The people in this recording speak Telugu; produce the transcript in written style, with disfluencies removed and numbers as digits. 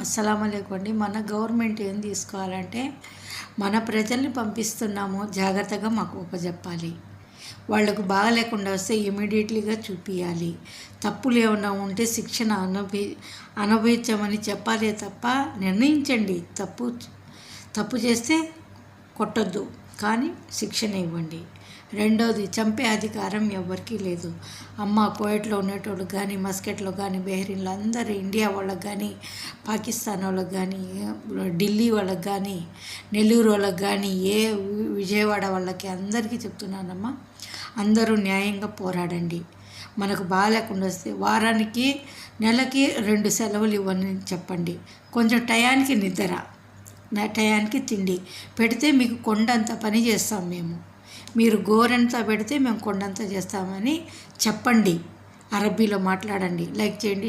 అస్సలాముఅలైకుం అండి. మన గవర్నమెంట్ ఏం తీసుకోవాలంటే, మన ప్రజల్ని పంపిస్తున్నాము, జాగ్రత్తగా మాకు ఉపజెప్పాలి. వాళ్ళకు బాగలేకుండా వస్తే ఇమీడియట్లీగా చూపియాలి. తప్పులు ఏమైనా ఉంటే శిక్షణ అనుభవించమని చెప్పాలే తప్ప, నిర్ణయించండి. తప్పు చేస్తే కొట్టొద్దు, కానీ శిక్షణ ఇవ్వండి. రెండోది, చంపే అధికారం ఎవరికీ లేదు. కోయట్లో ఉండేటోళ్ళు కానీ, మస్కట్లో కానీ, బెహ్రీన్లో అందరూ, ఇండియా వాళ్ళకి కానీ, పాకిస్తాన్ వాళ్ళకి కానీ, ఢిల్లీ వాళ్ళకి కానీ, నెల్లూరు వాళ్ళకి కానీ, విజయవాడ వాళ్ళకి అందరికీ చెప్తున్నానమ్మా, అందరూ న్యాయంగా పోరాడండి. మనకు బాగాలేకుండా వస్తే వారానికి, నెలకి 2 సెలవులు ఇవ్వని చెప్పండి. కొంచెం టయానికి నిద్ర, టయానికి తిండి పెడితే మీకు కొండంత పని చేస్తాం మేము. మీరు గోరంతా పెడితే మేము కొండంతా చేస్తామని చెప్పండి. అరబ్బీలో మాట్లాడండి. లైక్ చేయండి.